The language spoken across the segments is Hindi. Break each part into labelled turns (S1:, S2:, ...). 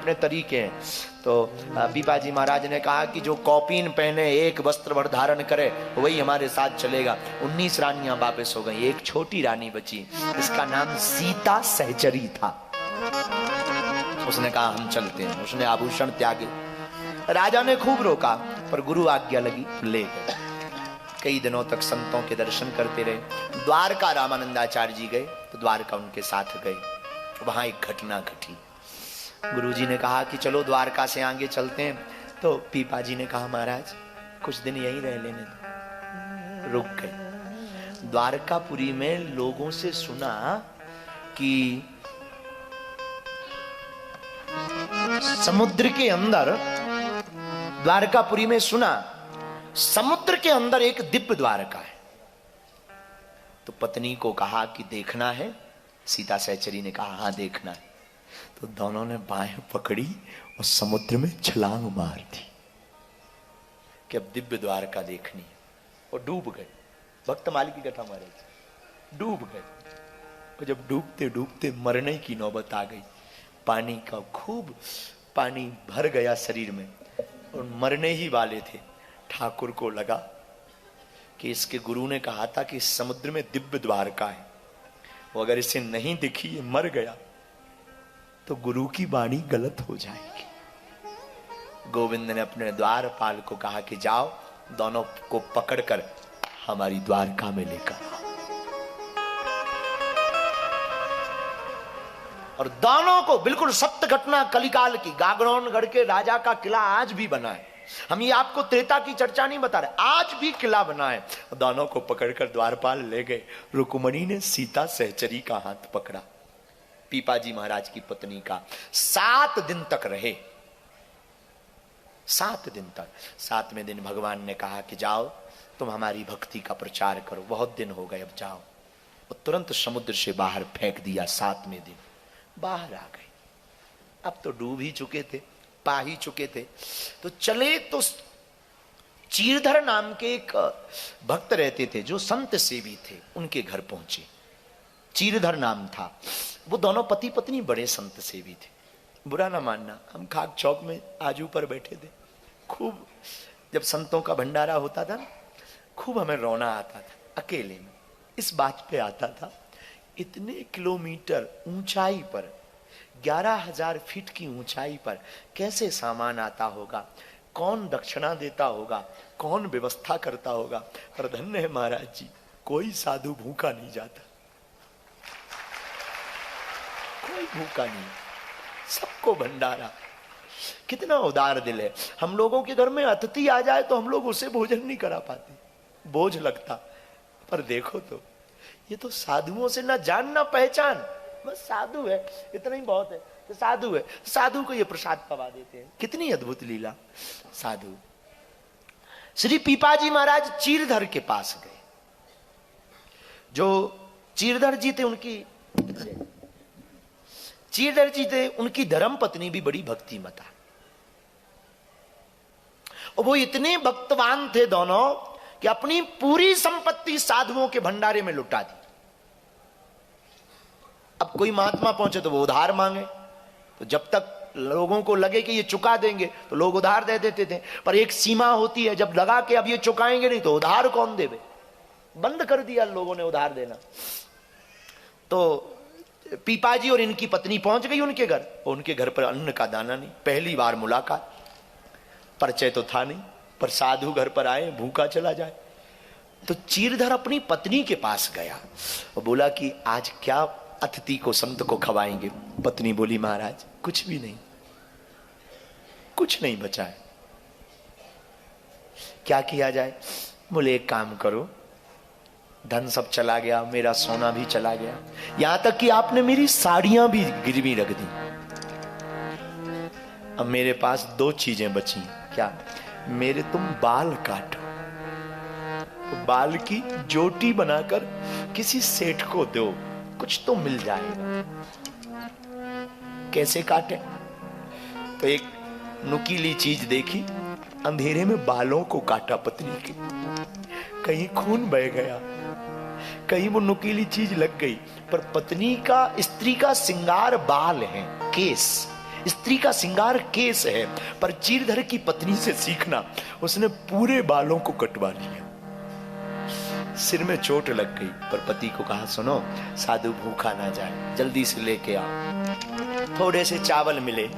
S1: अपने तरीके हैं। तो पीपाजी महाराज ने कहा कि जो कौपीन पहने, एक वस्त्र भर धारण करे, वही हमारे साथ चलेगा। 19 रानियां वापस हो गई, एक छोटी रानी बची, इसका नाम सीता सहचरी था। उसने कहा हम चलते हैं। उसने आभूषण त्यागे। राजा ने खूब रोका, पर गुरु आज्ञा लगी, ले गए। कई दिनों तक संतों के दर्शन करते रहे। द्वारका रामानंदाचार्य जी गए तो द्वारका उनके साथ गए। वहां एक घटना घटी। गुरुजी ने कहा कि चलो द्वारका से आगे चलते हैं। तो पीपाजी ने कहा महाराज कुछ दिन यहीं रह लेने दो। रुक गए। द्वारकापुरी में लोगों से सुना कि समुद्र के अंदर, द्वारकापुरी में सुना समुद्र के अंदर एक दिव्य द्वारका है। तो पत्नी को कहा कि देखना है। सीता सहचरी ने कहा हाँ देखना है। तो दोनों ने बाहें पकड़ी और समुद्र में छलांग मार दी कि अब दिव्य द्वारका देखनी है। और डूब गए। भक्त माली की कथा महाराज, डूब गए। और जब डूबते डूबते मरने की नौबत आ गई, पानी का खूब पानी भर गया शरीर में और मरने ही वाले थे। ठाकुर को लगा कि इसके गुरु ने कहा था कि समुद्र में दिव्य द्वारका है, वो अगर इसे नहीं दिखी, ये मर गया तो गुरु की वाणी गलत हो जाएगी। गोविंद ने अपने द्वारपाल को कहा कि जाओ दोनों को पकड़कर हमारी द्वारका में लेकर आओ। और दोनों को, बिल्कुल सत्य घटना कलिकाल की, गागरोनगढ़ के राजा का किला आज भी बना है। हम ये आपको त्रेता की चर्चा नहीं बता रहे, आज भी किला बना है। दोनों को पकड़कर द्वारपाल ले गए। रुक्मणी ने सीता सहचरी का हाथ पकड़ा, पीपाजी महाराज की पत्नी का। 7 दिन तक रहे। 7 दिन तक। 7वें दिन भगवान ने कहा कि जाओ तुम हमारी भक्ति का प्रचार करो, बहुत दिन हो गए, अब जाओ। और तुरंत समुद्र से बाहर फेंक दिया। 7वें दिन बाहर आ गए। अब तो डूब ही चुके थे, पा ही चुके थे। तो चले तो चीरधर नाम के एक भक्त रहते थे जो संत सेवी थे, उनके घर पहुंचे। चीरधर नाम था। वो दोनों पति पत्नी बड़े संत सेवी थे। बुरा ना मानना, हम खाक चौक में आजू पर बैठे थे। खूब जब संतों का भंडारा होता था, खूब हमें रोना आता था। अकेले में इस बात पे आता था, इतने किलोमीटर ऊंचाई पर, 11,000 फीट की ऊंचाई पर कैसे सामान आता होगा, कौन दक्षिणा देता होगा, कौन व्यवस्था करता होगा। पर धन्य है महाराज जी, कोई साधु भूखा नहीं जाता, कोई भूखा नहीं, सबको भंडारा। कितना उदार दिल है। हम लोगों के घर में अतिथि आ जाए तो हम लोग उसे भोजन नहीं करा पाते, बोझ लगता। पर देखो तो ये तो साधुओं से ना जान ना पहचान, बस साधु है, इतना ही बहुत है कि साधु है, साधु को ये प्रसाद पवा देते हैं। कितनी अद्भुत लीला। साधु। श्री पीपाजी महाराज चीरधर के पास गए। जो चीरधर जी थे उनकी धर्म पत्नी भी बड़ी भक्तिमता, और वो इतने भक्तवान थे दोनों कि अपनी पूरी संपत्ति साधुओं के भंडारे में लुटा दी। अब कोई महात्मा पहुंचे तो वो उधार मांगे, तो जब तक लोगों को लगे कि ये चुका देंगे तो लोग उधार दे देते थे। पर एक सीमा होती है, जब लगा कि अब ये चुकाएंगे नहीं तो उधार कौन देवे, बंद कर दिया लोगों ने उधार देना। तो पीपाजी और इनकी पत्नी पहुंच गई उनके घर। उनके घर पर अन्न का दाना नहीं, पहली बार मुलाकात, परिचय तो था नहीं, पर साधु घर पर आए, भूखा चला जाए। तो चीरधर अपनी पत्नी के पास गया और बोला कि आज क्या अतिथि को, संत को खवाएंगे। पत्नी बोली महाराज कुछ भी नहीं, कुछ नहीं बचा है, क्या किया जाए। बोले एक काम करो, धन सब चला गया, मेरा सोना भी चला गया, यहां तक कि आपने मेरी साड़ियां भी गिरवी रख दी। अब मेरे पास 2 चीजें बची। क्या? मेरे तुम बाल काटो, बाल की जोटी बनाकर किसी सेठ को दो, कुछ तो मिल जाएगा। कैसे काटे? तो एक नुकीली चीज देखी, अंधेरे में बालों को काटा पत्नी के। कहीं खून बह गया, कहीं वो नुकीली चीज लग गई। पर पत्नी का, स्त्री का श्रृंगार बाल है, केस, स्त्री का श्रृंगार केस है, पर चीरधर की पत्नी से सीखना, उसने पूरे बालों को कटवा लिया। सिर में चोट लग गई, पर पति को कहा सुनो साधु भूखा ना जाए, जल्दी से लेके आओ। थोड़े से चावल मिले,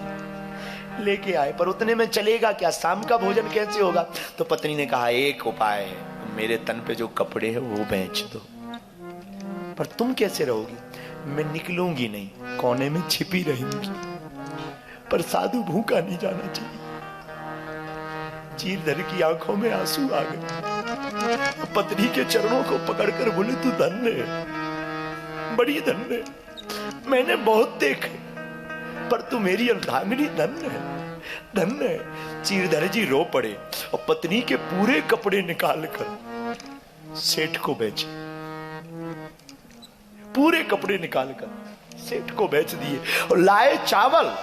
S1: लेके आए, पर उतने में चलेगा क्या, शाम का भोजन कैसे होगा। तो पत्नी ने कहा एक उपाय है, मेरे तन पे जो कपड़े हैं वो बेच दो। पर तुम कैसे रहोगी? मैं निकलूंगी नहीं, कोने में छिपी रहूंगी, पर साधु भूखा नहीं जाना चाहिए। चीरधर की आंखों में आंसू आ गए, पत्नी के चरणों को पकड़कर बोले तू धन्य है, बड़ी धन्य है, मैंने बहुत देखे, पर तू मेरी अर्धांगिनी धन्य है, धन्य है। चीरधर जी रो पड़े और पत्नी के पूरे कपड़े निकाल कर सेठ को बेचे, पूरे कपड़े निकालकर सेठ को बेच दिए और लाए चावल।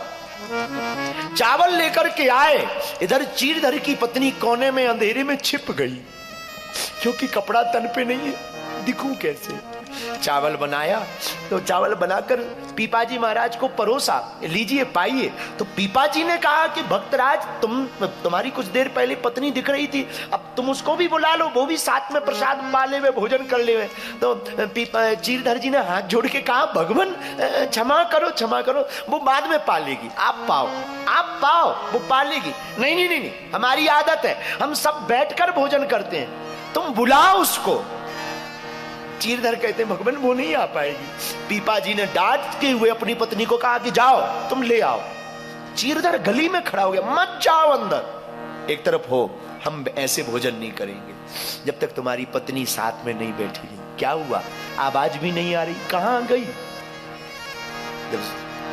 S1: चावल लेकर के आए, इधर चीरधर की पत्नी कोने में अंधेरे में छिप गई, क्योंकि कपड़ा तन पे नहीं है, दिखूं कैसे। चावल बनाया तो चावल बनाकर पीपाजी महाराज को परोसा, लीजिए पाइए। तो पीपाजी ने कहा कि भक्तराज तुम्हारी कुछ देर पहले पत्नी दिख रही थी, अब तुम उसको भी बुला लो, वो भी साथ में प्रसाद पा ले, भोजन कर ले। तो चीरधर जी ने हाथ जोड़ के कहा भगवान क्षमा करो, क्षमा करो, वो बाद में पा लेगी, आप पाओ, आप पाओ, वो पा लेगी। नहीं नहीं नहीं, हमारी आदत है, हम सब बैठकर भोजन करते हैं, तुम बुलाओ उसको। चीरधर कहते हैं भगवान वो नहीं आ पाएगी। पीपाजी ने डांटते हुए अपनी पत्नी को कहा कि जाओ तुम ले आओ। चीरधर गली में खड़ा हो गया, मत जाओ अंदर, एक तरफ हो, हम ऐसे भोजन नहीं करेंगे जब तक तुम्हारी पत्नी साथ में नहीं बैठी। क्या हुआ, आवाज भी नहीं आ रही, कहां गई। जब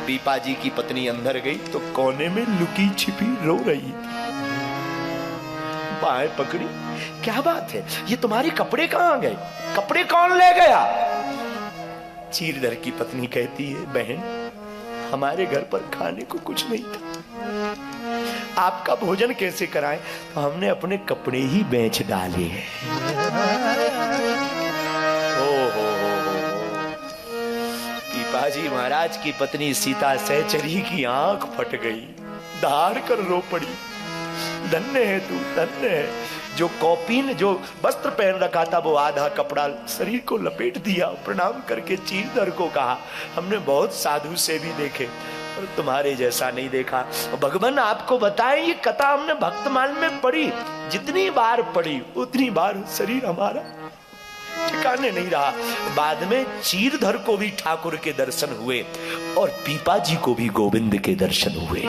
S1: पीपाजी की पत्नी अंदर गई तो कोने में लुकी छिपी रो रही थी, बाहें पकड़ी, क्या बात है, ये तुम्हारे कपड़े कहां गए, कपड़े कौन ले गया। चीरधर की पत्नी कहती है बहन हमारे घर पर खाने को कुछ नहीं था, आपका भोजन कैसे कराएं, तो हमने अपने कपड़े ही बेच डाले हैं। पीपाजी महाराज की पत्नी सीता सहचरी की आंख फट गई, दहाड़ कर रो पड़ी, धन्य है तू, धन्य है। जो कौपीन, जो वस्त्र पहन रखा था, वो आधा कपड़ा शरीर को लपेट दिया, प्रणाम करके चीरधर को कहा हमने बहुत साधु से भी देखे और तुम्हारे जैसा नहीं देखा। भगवान आपको बताएं, ये कथा हमने भक्तमाल में पढ़ी, जितनी बार पढ़ी उतनी बार शरीर हमारा ठिकाने नहीं रहा। बाद में चीरधर को भी ठाकुर के दर्शन हुए और पीपाजी को भी गोविंद के दर्शन हुए।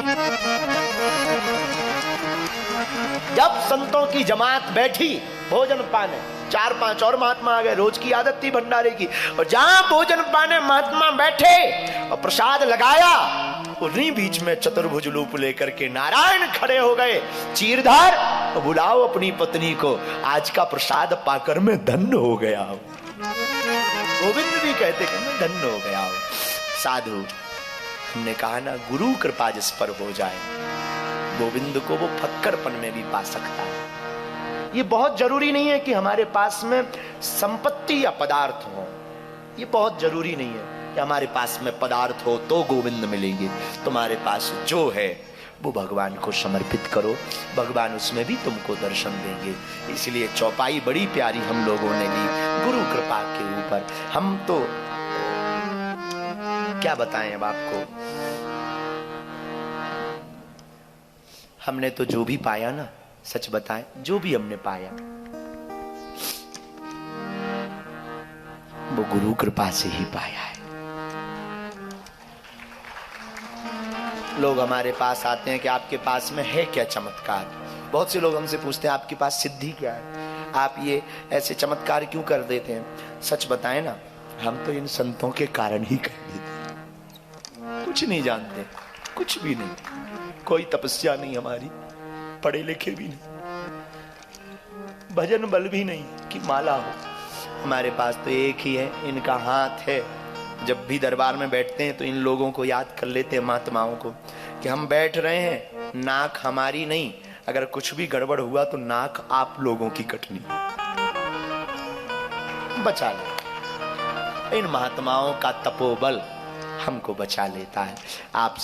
S1: जब संतों की जमात बैठी भोजन पाने, 4-5 और महात्मा आ गए, रोज की आदत थी भंडारे की, और जहां भोजन पाने महात्मा बैठे और प्रसाद लगाया, उन्हीं बीच में चतुर्भुज रूप लेकर के नारायण खड़े हो गए। चीरधर बुलाओ अपनी पत्नी को, आज का प्रसाद पाकर मैं धन्य हो गया हूं। गोविंद भी कहते कि मैं धन्य हो गया हूं। साधु, हमने कहा ना गुरु कृपा जिस पर हो जाए, गोविंद को वो फक्करपन में भी पा सकता है। ये बहुत जरूरी नहीं है कि हमारे पास में संपत्ति या पदार्थ हो, ये बहुत जरूरी नहीं है कि हमारे पास में पदार्थ हो तो गोविंद मिलेंगे। तुम्हारे पास जो है वो भगवान को समर्पित करो, भगवान उसमें भी तुमको दर्शन देंगे। इसलिए चौपाई बड़ी प्यारी हम लोगों ने ली गुरु कृपा के ऊपर। हम तो क्या बताएं अब आपको, हमने तो जो भी पाया ना, सच बताएं, जो भी हमने पाया वो गुरु कृपा से ही पाया है। लोग हमारे पास आते हैं कि आपके पास में है क्या चमत्कार। बहुत से लोग हमसे पूछते हैं आपके पास सिद्धि क्या है, आप ये ऐसे चमत्कार क्यों कर देते हैं। सच बताएं ना, हम तो इन संतों के कारण ही कर देते हैं, कुछ नहीं जानते, कुछ भी नहीं, कोई तपस्या नहीं हमारी, पढ़े लिखे भी नहीं, भजन बल भी नहीं कि माला हो। हमारे पास तो एक ही है, इनका हाथ है। जब भी दरबार में बैठते हैं तो इन लोगों को याद कर लेते हैं, महात्माओं को, कि हम बैठ रहे हैं, नाक हमारी नहीं, अगर कुछ भी गड़बड़ हुआ तो नाक आप लोगों की कटनी, बचा ले। इन महात्माओं का तपोबल हमको बचा लेता है। आप